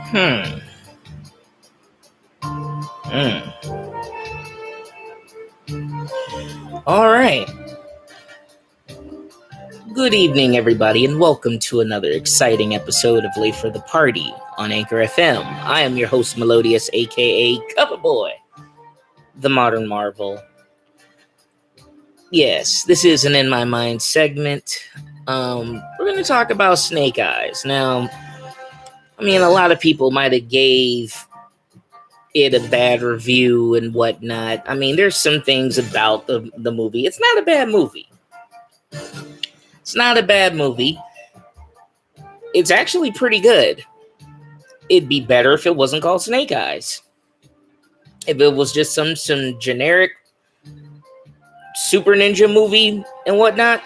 Hmm. Hmm. All right. Good evening, everybody, and welcome to another exciting episode of Late for the Party on Anchor FM. I am your host, Melodious, aka Coverboy, the Modern Marvel. Yes, this is an In My Mind segment. We're going to talk about Snake Eyes. Now, a lot of people might have gave it a bad review and whatnot. There's some things about the movie. It's not a bad movie. It's not a bad movie. It's actually pretty good. It'd be better if it wasn't called Snake Eyes. If it was just some generic Super Ninja movie and whatnot,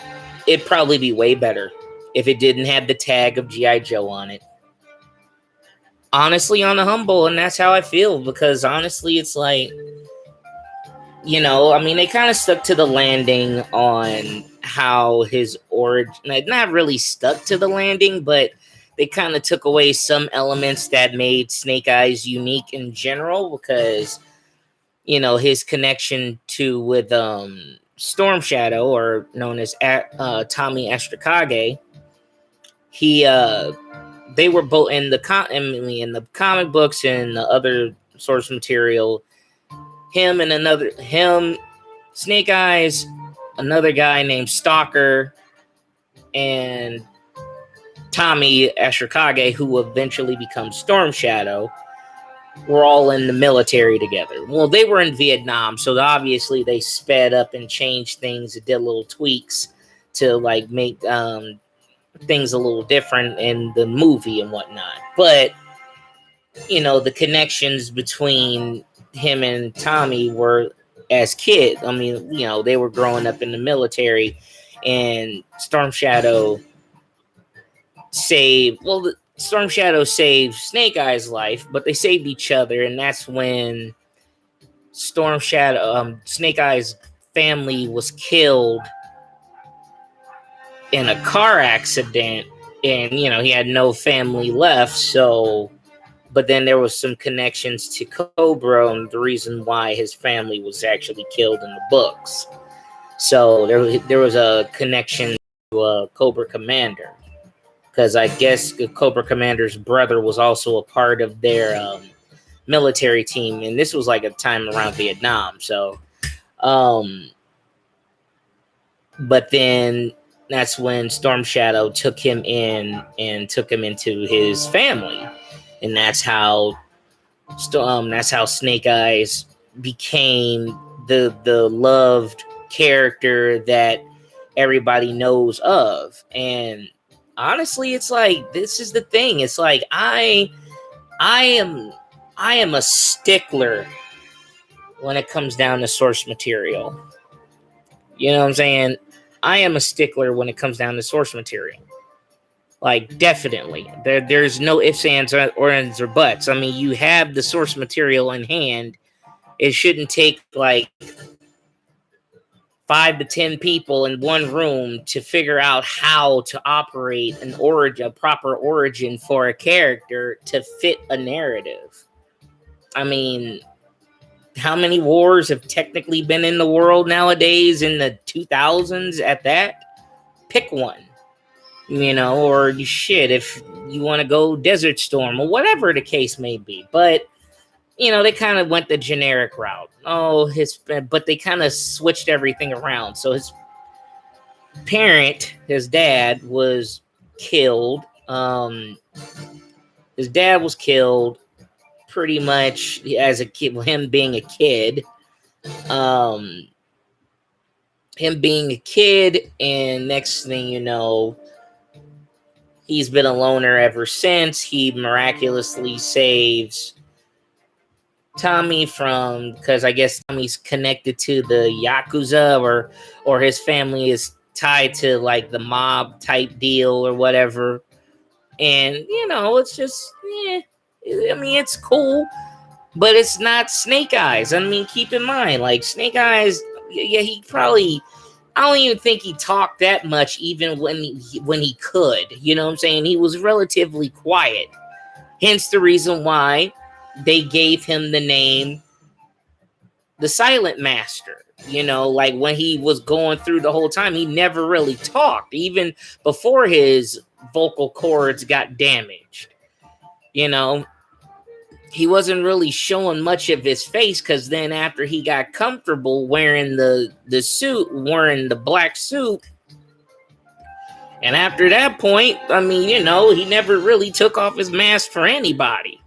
it'd probably be way better if it didn't have the tag of G.I. Joe on it. Honestly, on the humble, and that's how I feel, because honestly, it's like, they kind of stuck to the landing on how his origin, not really stuck to the landing, but they kind of took away some elements that made Snake Eyes unique in general, because, his connection with Storm Shadow, or known as Tommy Ashtakage, they were both in the comic books and the other source material. Snake Eyes, another guy named Stalker, and Tommy Ashtakage, who eventually becomes Storm Shadow, were all in the military together. Well, they were in Vietnam, so obviously they sped up and changed things and did little tweaks to make things a little different in the movie and whatnot. But the connections between him and Tommy were as kids. They were growing up in the military, and Storm Shadow saved Snake Eyes' life, but they saved each other, and that's when Snake Eyes' family was killed in a car accident, and he had no family left. So, but then there was some connections to Cobra and the reason why his family was actually killed in the books. So there was a connection to Cobra Commander, because I guess the Cobra Commander's brother was also a part of their military team, and this was like a time around Vietnam. So, but then that's when Storm Shadow took him in and took him into his family, and that's how Snake Eyes became the loved character that everybody knows of. And honestly, it's like, this is the thing. It's like I am a stickler when it comes down to source material. You know what I'm saying? I am a stickler when it comes down to source material. Like, definitely. There's no ifs, ands, or buts. You have the source material in hand. It shouldn't take 5 to 10 people in one room to figure out how to operate a proper origin for a character to fit a narrative. How many wars have technically been in the world nowadays in the 2000s at that? Pick one. Or shit, if you want to go Desert Storm or whatever the case may be. But, they kind of went the generic route. But they kind of switched everything around. So his parent, his dad, was killed. His dad was killed pretty much as a kid, him being a kid. And next thing you know, he's been a loner ever since. He miraculously saves Tommy because I guess Tommy's connected to the Yakuza, or his family is tied to the mob type deal or whatever. And, it's just, it's cool, but it's not Snake Eyes. Keep in mind, Snake Eyes, he probably, I don't even think he talked that much, even when he could. You know what I'm saying? He was relatively quiet. Hence the reason why they gave him the name the Silent Master. You know, like when he was going through the whole time, he never really talked, even before his vocal cords got damaged. You know, he wasn't really showing much of his face, because then after he got comfortable wearing the suit, wearing the black suit, and after that point, I mean, you know, he never really took off his mask for anybody.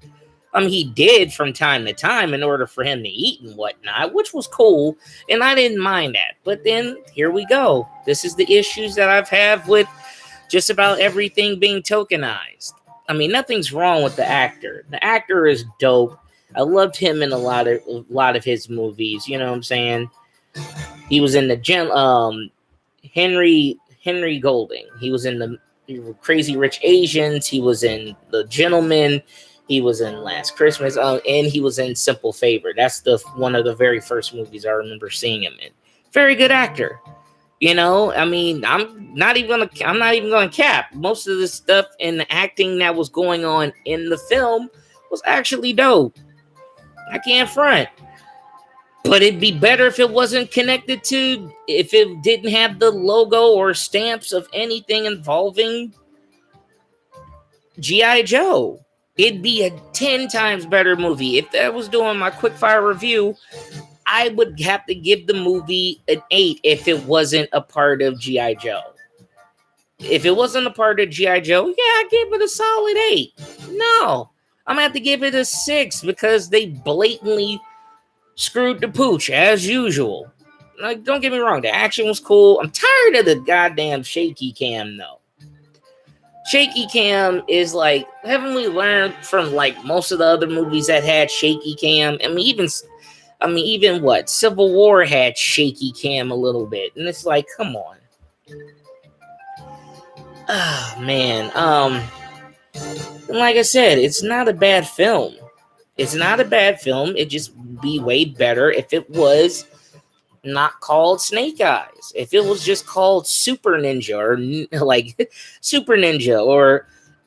I mean, he did from time to time in order for him to eat and whatnot, which was cool, and I didn't mind that. But then, here we go. This is the issues that I've had with just about everything being tokenized. I mean, nothing's wrong with the actor. The actor is dope. I loved him in a lot of his movies. You know what I'm saying? He was in the Henry Golding. He was in the Crazy Rich Asians. He was in The Gentleman. He was in Last Christmas, and he was in Simple Favor. That's one of the very first movies I remember seeing him in. Very good actor. You know, I mean, I'm not even gonna cap. Most of the stuff in the acting that was going on in the film was actually dope. I can't front. But it'd be better if it wasn't connected to, if it didn't have the logo or stamps of anything involving G.I. Joe. It'd be a 10 times better movie. If I was doing my quickfire review, I would have to give the movie an 8 if it wasn't a part of G.I. Joe. If it wasn't a part of G.I. Joe, yeah, I'd give it a solid 8. No, I'm going to have to give it a 6 because they blatantly screwed the pooch, as usual. Like, don't get me wrong, the action was cool. I'm tired of the goddamn shaky cam, though. Shaky cam is like, haven't we learned from like most of the other movies that had shaky cam? I mean, even what Civil War had shaky cam a little bit, and it's like, come on. Oh man. Like I said, it's not a bad film. It's not a bad film. It'd just be way better if it was not called Snake Eyes. If it was just called Super Ninja, or like Super Ninja,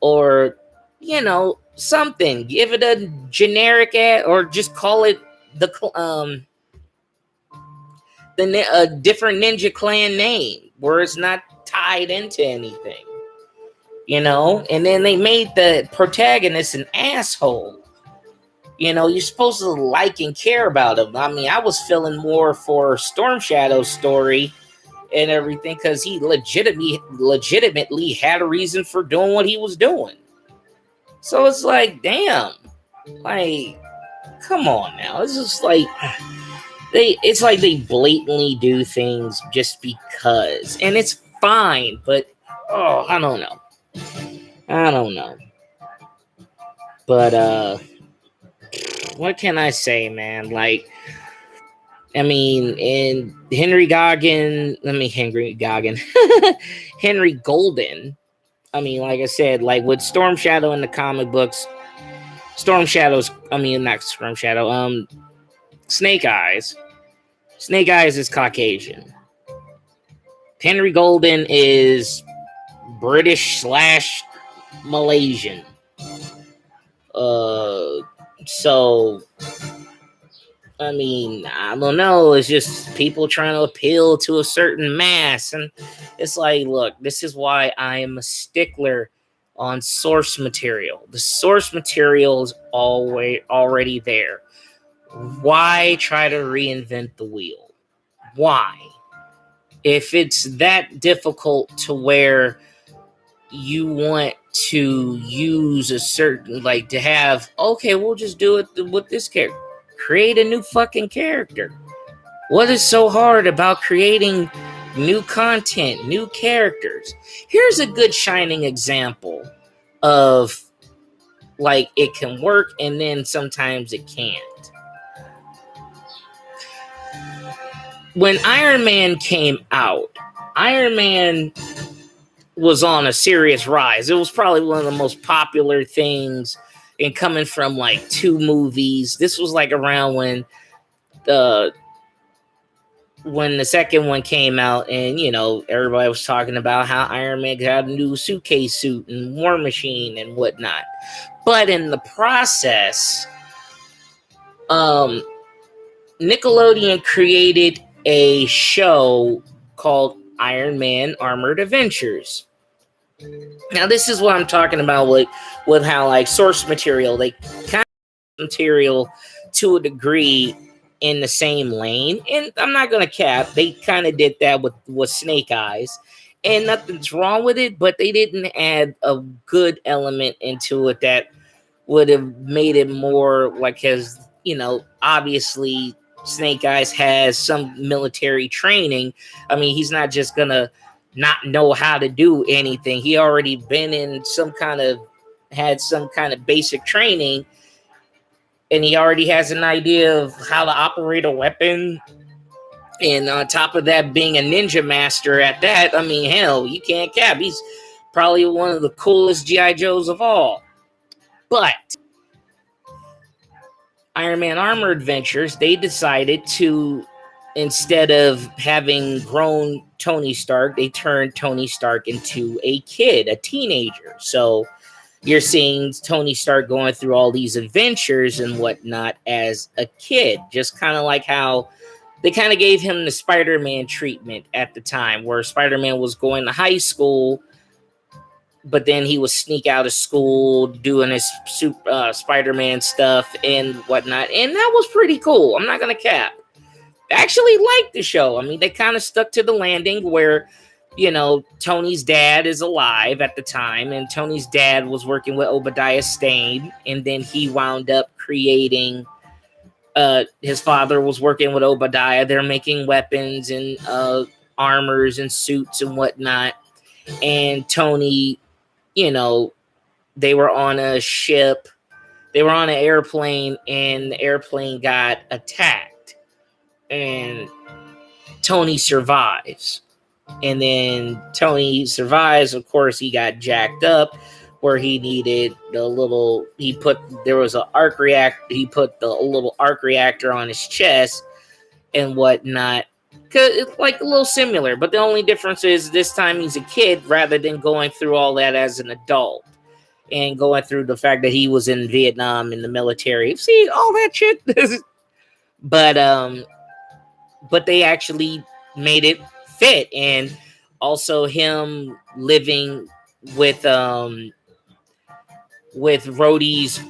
or you know, something. Give it a generic or just call it a different Ninja Clan name where it's not tied into anything. You know, and then they made the protagonist an asshole. You know, you're supposed to like and care about him. I mean, I was feeling more for Storm Shadow's story and everything because he legitimately had a reason for doing what he was doing. So it's like, damn, like, come on now. It's just like it's like they blatantly do things just because, and it's fine, but I don't know. But what can I say, man? Like, I mean, in Henry Golden. I mean, like I said, like with Storm Shadow in the comic books, Snake Eyes. Snake Eyes is Caucasian. Henry Golden is British / Malaysian. So, I mean, I don't know. It's just people trying to appeal to a certain mass. And it's like, look, this is why I am a stickler on source material. The source material is already there. Why try to reinvent the wheel? Why? If it's that difficult to where you want to use a certain, like, to have, okay, we'll just do it with this character. Create a new fucking character. What is so hard about creating new content, new characters? Here's a good shining example of, like, it can work and then sometimes it can't. When Iron Man came out, Iron Man was on a serious rise. It was probably one of the most popular things, and coming from like 2 movies. This was like around when when the second one came out, and everybody was talking about how Iron Man got a new suitcase suit and War Machine and whatnot. But in the process, Nickelodeon created a show called Iron Man Armored Adventures. Now, this is what I'm talking about with how, like, source material, they kind of material to a degree in the same lane. And I'm not going to cap, they kind of did that with Snake Eyes. And nothing's wrong with it, but they didn't add a good element into it that would have made it more like, his, obviously Snake Eyes has some military training. I mean, he's not just going to not know how to do anything. He already been in had some kind of basic training, and he already has an idea of how to operate a weapon. And on top of that, being a ninja master at that, I mean, hell, you can't cap. He's probably one of the coolest G.I. Joes of all. But Iron Man Armor Adventures, they decided to, instead of having grown Tony Stark, they turned Tony Stark into a kid, a teenager. So you're seeing Tony Stark going through all these adventures and whatnot as a kid, just kind of like how they kind of gave him the Spider-Man treatment at the time, where Spider-Man was going to high school, but then he would sneak out of school doing his Spider-Man stuff and whatnot. And that was pretty cool. I'm not going to cap. Actually liked the show. I mean, they kind of stuck to the landing where, Tony's dad is alive at the time, and Tony's dad was working with Obadiah Stane, and then he wound up creating, his father was working with Obadiah. They're making weapons and armors and suits and whatnot. And Tony, they were on a ship, they were on an airplane, and the airplane got attacked. And Tony survives. And then Tony survives. Of course, he got jacked up where he needed he put the little arc reactor on his chest and whatnot. Cause it's like a little similar, but the only difference is this time he's a kid rather than going through all that as an adult and going through the fact that he was in Vietnam in the military. See all that shit. But they actually made it fit, and also him living with Rhodey's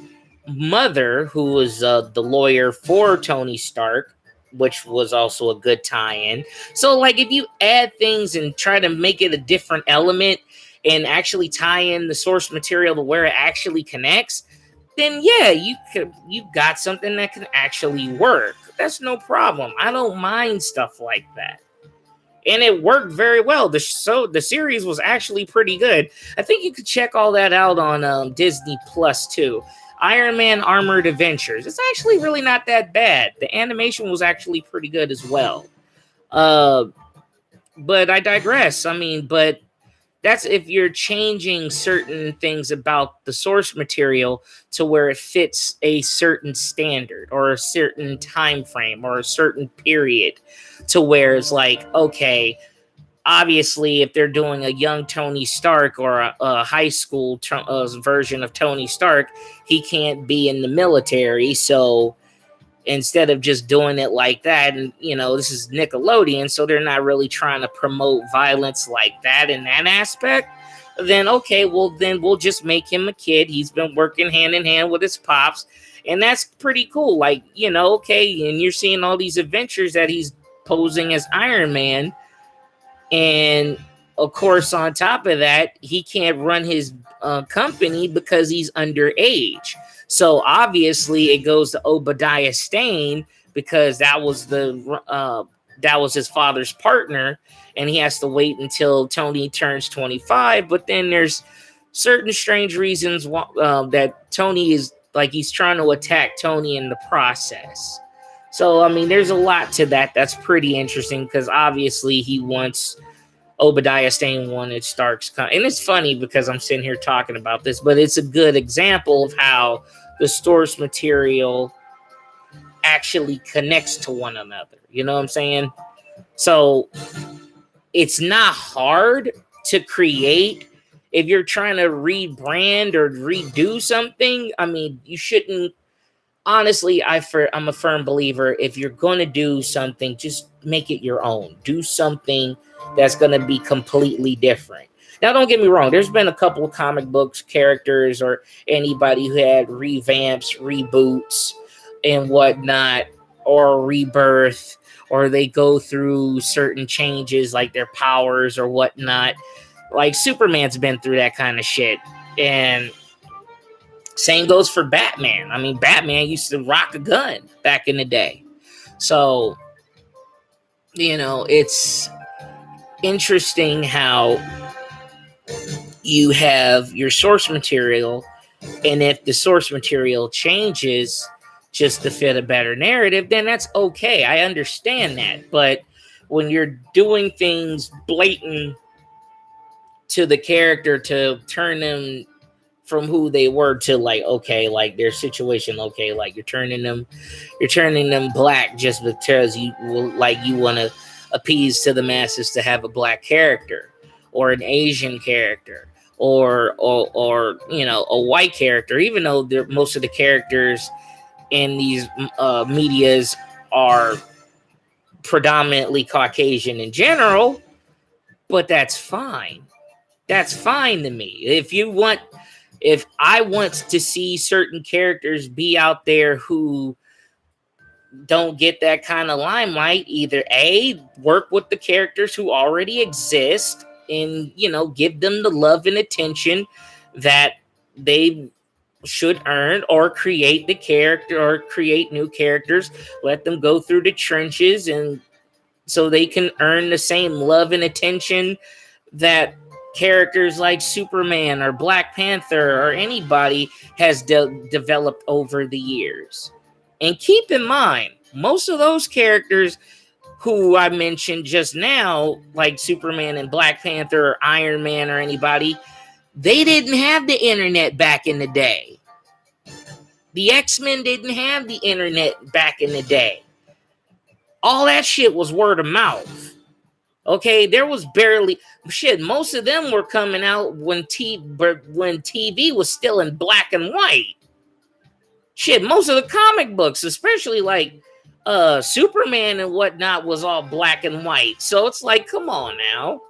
mother, who was the lawyer for Tony Stark, which was also a good tie-in. So, like, if you add things and try to make it a different element and actually tie in the source material to where it actually connects, then yeah, you've got something that can actually work. That's no problem. I don't mind stuff like that. And it worked very well. The series was actually pretty good. I think you could check all that out on Disney Plus too. Iron Man Armored Adventures. It's actually really not that bad. The animation was actually pretty good as well. But I digress. I mean, but that's if you're changing certain things about the source material to where it fits a certain standard or a certain time frame or a certain period, to where it's like, okay, obviously if they're doing a young Tony Stark or a high school version of Tony Stark, he can't be in the military. So instead of just doing it like that, and this is Nickelodeon, so they're not really trying to promote violence like that in that aspect, then okay, well then we'll just make him a kid. He's been working hand in hand with his pops, and that's pretty cool. Like, okay, and you're seeing all these adventures that he's posing as Iron Man, and of course on top of that, he can't run his company because he's underage. So obviously it goes to Obadiah Stane, because that was his father's partner, and he has to wait until Tony turns 25. But then there's certain strange reasons that Tony is like, he's trying to attack Tony in the process. So I mean, there's a lot to that that's pretty interesting, because obviously Obadiah Stane wanted Stark's and it's funny because I'm sitting here talking about this, but it's a good example of how the source material actually connects to one another. You know what I'm saying? So it's not hard to create if you're trying to rebrand or redo something. I mean, you shouldn't. Honestly, I'm a firm believer. If you're going to do something, just make it your own. Do something that's going to be completely different. Now, don't get me wrong. There's been a couple of comic books characters or anybody who had revamps, reboots, and whatnot, or rebirth, or they go through certain changes like their powers or whatnot. Like Superman's been through that kind of shit. And same goes for Batman. I mean, Batman used to rock a gun back in the day. So, it's interesting how you have your source material, and if the source material changes just to fit a better narrative, then that's okay. I understand that. But when you're doing things blatant to the character to turn them from who they were to like, okay, like their situation, okay, like you're turning them black just because you want to appease to the masses to have a black character or an Asian character or a white character, even though most of the characters in these medias are predominantly Caucasian in general. But that's fine. That's fine to me. If I want to see certain characters be out there who don't get that kind of limelight, either A, work with the characters who already exist and, give them the love and attention that they should earn, or create the character or create new characters, let them go through the trenches and so they can earn the same love and attention that characters like Superman or Black Panther or anybody has developed over the years. And keep in mind, most of those characters who I mentioned just now, like Superman and Black Panther or Iron Man or anybody, they didn't have the internet back in the day. The X-Men didn't have the internet back in the day. All that shit was word of mouth. Okay, there was barely shit. Most of them were coming out when TV was still in black and white. Shit, most of the comic books, especially like Superman and whatnot, was all black and white. So it's like, come on now.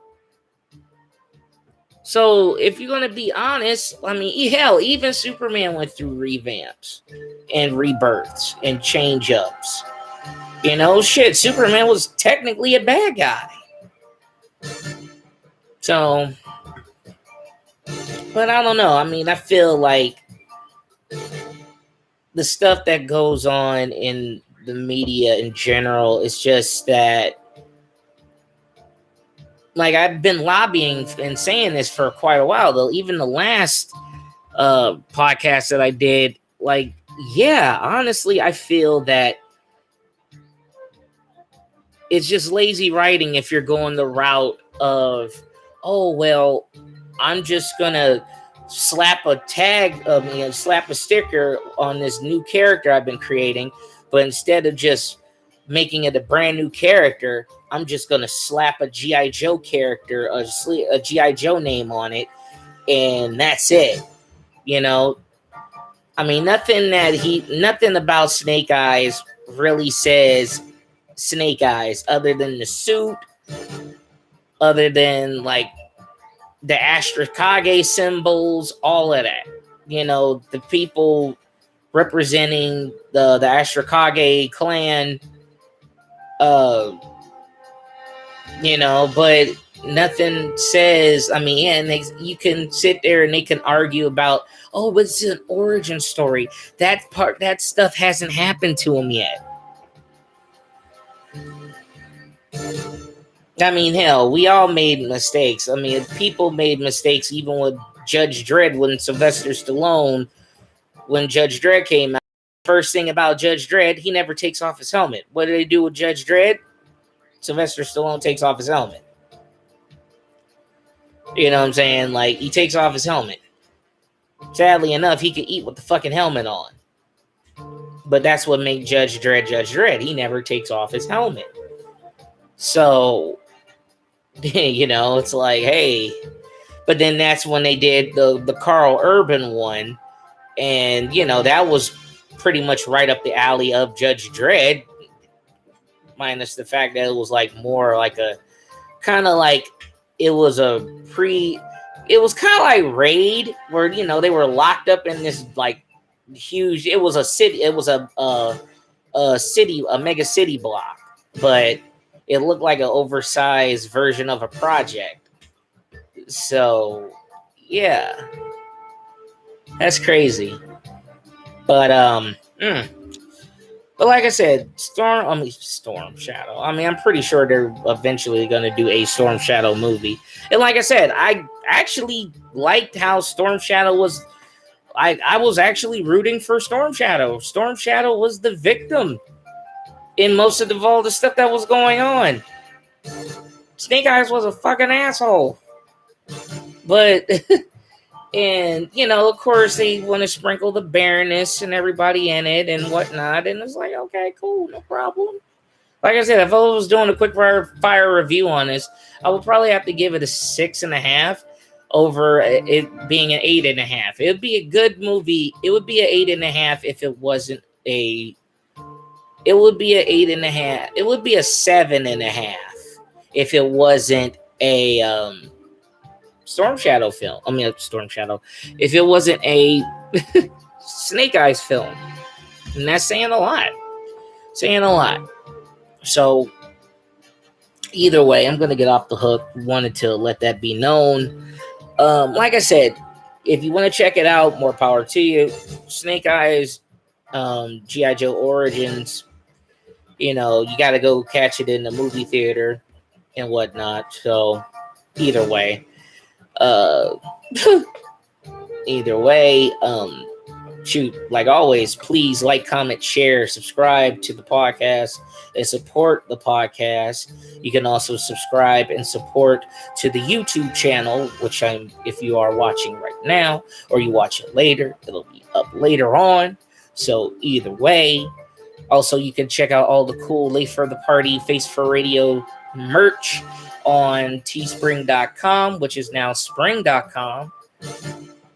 So if you're gonna be honest, I mean, hell, even Superman went through revamps and rebirths and change ups. Shit, Superman was technically a bad guy. So, but I don't know. I mean, I feel like the stuff that goes on in the media in general is just that, like, I've been lobbying and saying this for quite a while, though. Even the last podcast that I did, like, yeah, honestly, I feel that it's just lazy writing if you're going the route of, oh, well, I'm just going to slap a sticker on this new character I've been creating, but instead of just making it a brand new character, I'm just going to slap a G.I. Joe character, a G.I. Joe name on it, and that's it. I mean, nothing about Snake Eyes really says Snake Eyes other than the suit, other than like the Ashtakage symbols, all of that. The people representing the Ashtakage clan, but nothing says, I mean, and you can sit there and they can argue about, oh, but it's an origin story. That stuff hasn't happened to him yet. I mean, hell, we all made mistakes. I mean, people made mistakes even with Judge Dredd when Sylvester Stallone, when Judge Dredd came out. First thing about Judge Dredd, he never takes off his helmet. What do they do with Judge Dredd? Sylvester Stallone takes off his helmet. You know what I'm saying? Like, he takes off his helmet. Sadly enough, he could eat with the fucking helmet on. But that's what made Judge Dredd Judge Dredd. He never takes off his helmet. So, it's like, hey, but then that's when they did the Carl Urban one, and that was pretty much right up the alley of Judge Dredd, minus the fact that it was like more like a kind of like it was it was kind of like Raid, where they were locked up in this like huge. It was a city. It was a mega city block, but it looked like an oversized version of a project. So yeah, that's crazy. But but like I said, Storm Shadow. I mean, I'm pretty sure they're eventually going to do a Storm Shadow movie. And like I said, I actually liked how Storm Shadow was. I was actually rooting for Storm Shadow. Storm Shadow was the victim in most of all the stuff that was going on. Snake Eyes was a fucking asshole. But and of course they want to sprinkle the Baroness and everybody in it and whatnot, and it's like, okay, cool, no problem. Like I said, if I was doing a quick fire review on this, I would probably have to give it a 6.5 over it being an 8.5. It would be a good movie. It would be an 8.5 if it wasn't a. It would be an 8.5. It would be a 7.5 if it wasn't a Storm Shadow film. I mean, Storm Shadow. If it wasn't a Snake Eyes film, and that's saying a lot. Saying a lot. So either way, I'm gonna get off the hook. Wanted to let that be known. Like I said, if you want to check it out, more power to you. Snake Eyes, G.I. Joe Origins. You got to go catch it in the movie theater and whatnot. So either way. Either way, shoot, like always, please like, comment, share, subscribe to the podcast and support the podcast. You can also subscribe and support to the YouTube channel, which if you are watching right now or you watch it later, it'll be up later on. So either way, also you can check out all the cool Late for the Party, Face for Radio merch on teespring.com, which is now spring.com.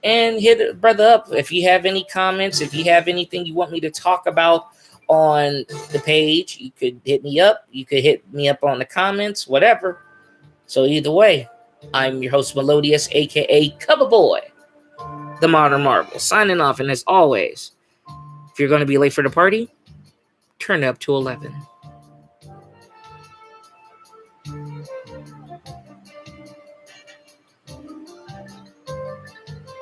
And hit a brother up if you have any comments. If you have anything you want me to talk about on the page, you could hit me up. You could hit me up on the comments, whatever. So either way, I'm your host Melodious, aka Cover Boy, the Modern Marvel, signing off. And as always, if you're going to be late for the party, turn it up to 11.